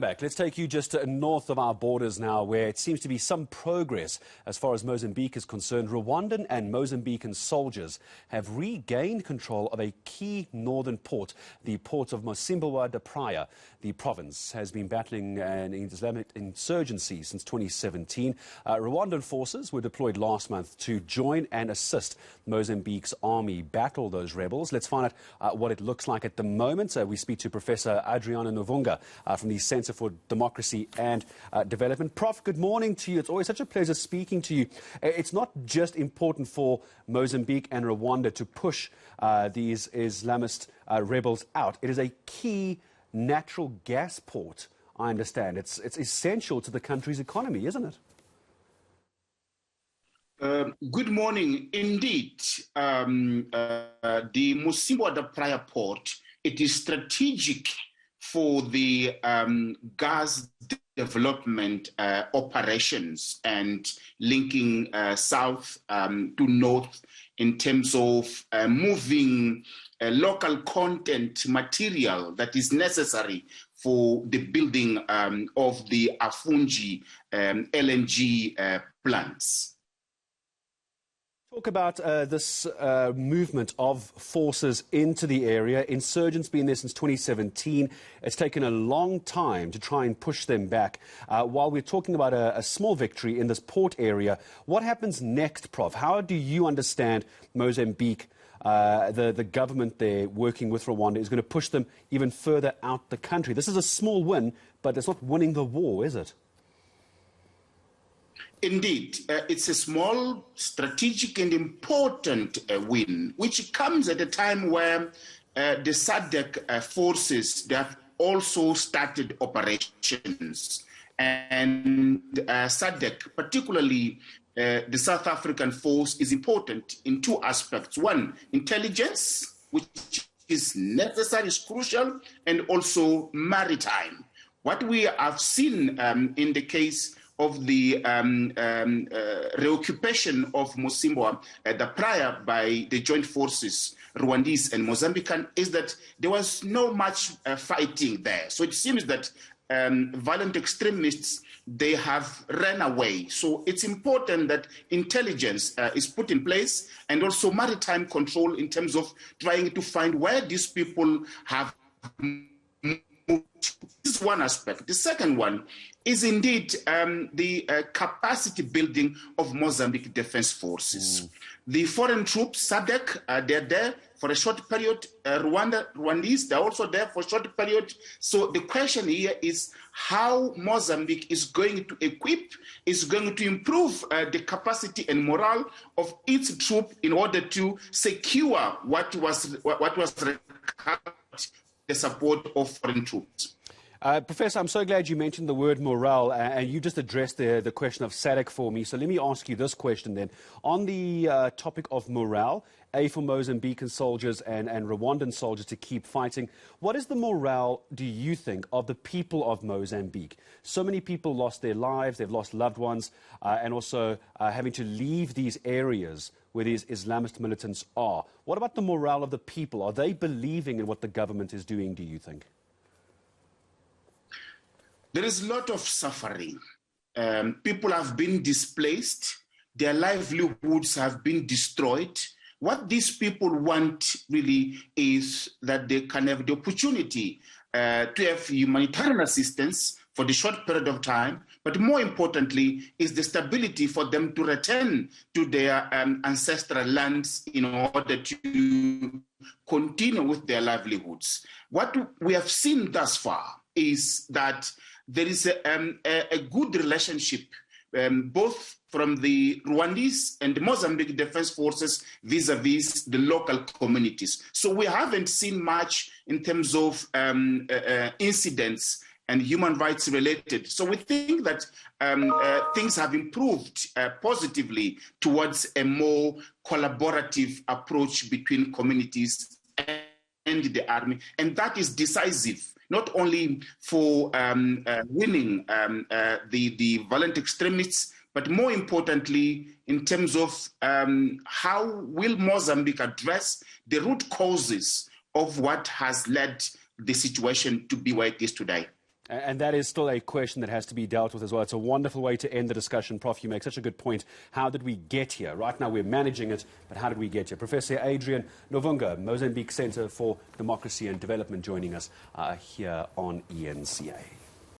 back. Let's take you just north of our borders now, where it seems to be some progress as far as Mozambique is concerned. Rwandan and Mozambican soldiers have regained control of a key northern port, the port of Mocimboa da Praia. The province has been battling an Islamic insurgency since 2017. Rwandan forces were deployed last month to join and assist Mozambique's army battle those rebels. Let's find out what it looks like at the moment. We speak to Professor Adriano Nuvunga from the Centre for Democracy and Development. Prof, good morning to you. It's always such a pleasure speaking to you. It's not just important for Mozambique and Rwanda to push these Islamist rebels out. It is a key natural gas port, I understand. It's essential to the country's economy, isn't it? Good morning. Indeed, the Mocimboa da Praia port, it is strategic for the gas development operations and linking south to north in terms of moving local content material that is necessary for the building of the Afungi LNG plants. Talk about this movement of forces into the area. Insurgents been there since 2017. It's taken a long time to try and push them back. While we're talking about a small victory in this port area, what happens next, Prof? How do you understand Mozambique, the government there working with Rwanda, is going to push them even further out the country? This is a small win, but it's not winning the war, is it? Indeed, it's a small, strategic and important win, which comes at a time where the SADC forces, they have also started operations. And SADC, particularly the South African force, is important in two aspects. One, intelligence, which is necessary, is crucial, and also maritime. What we have seen in the case of the reoccupation of Mocimboa da Praia by the joint forces, Rwandese and Mozambican, is that there was no much fighting there. So it seems that violent extremists, they have ran away. So it's important that intelligence is put in place and also maritime control in terms of trying to find where these people have moved. This is one aspect. The second one is indeed the capacity building of Mozambique Defense Forces. The foreign troops, SADC, they're there for a short period. Rwandese, they're also there for a short period. So the question here is how Mozambique is going to equip, is going to improve the capacity and morale of its troop in order to secure what was recovered, the support of foreign troops. Professor, I'm so glad you mentioned the word morale, and you just addressed the question of SADC for me. So let me ask you this question then. On the topic of morale, for Mozambican soldiers and Rwandan soldiers to keep fighting, what is the morale, do you think, of the people of Mozambique? So many people lost their lives, they've lost loved ones, and also having to leave these areas where these Islamist militants are. What about the morale of the people? Are they believing in what the government is doing, do you think? There is a lot of suffering. People have been displaced. Their livelihoods have been destroyed. What these people want really is that they can have the opportunity to have humanitarian assistance for the short period of time, but more importantly is the stability for them to return to their ancestral lands in order to continue with their livelihoods. What we have seen thus far is that there is a good relationship both from the Rwandese and the Mozambique Defense Forces vis-a-vis the local communities. So we haven't seen much in terms of incidents and human rights related. So we think that things have improved positively towards a more collaborative approach between communities and the army. And that is decisive, not only for winning the violent extremists, but more importantly, in terms of how will Mozambique address the root causes of what has led the situation to be where it is today. And that is still a question that has to be dealt with as well. It's a wonderful way to end the discussion. Prof, you make such a good point. How did we get here? Right now we're managing it, but how did we get here? Professor Adriano Nuvunga, Mozambique Center for Democracy and Development, joining us here on eNCA.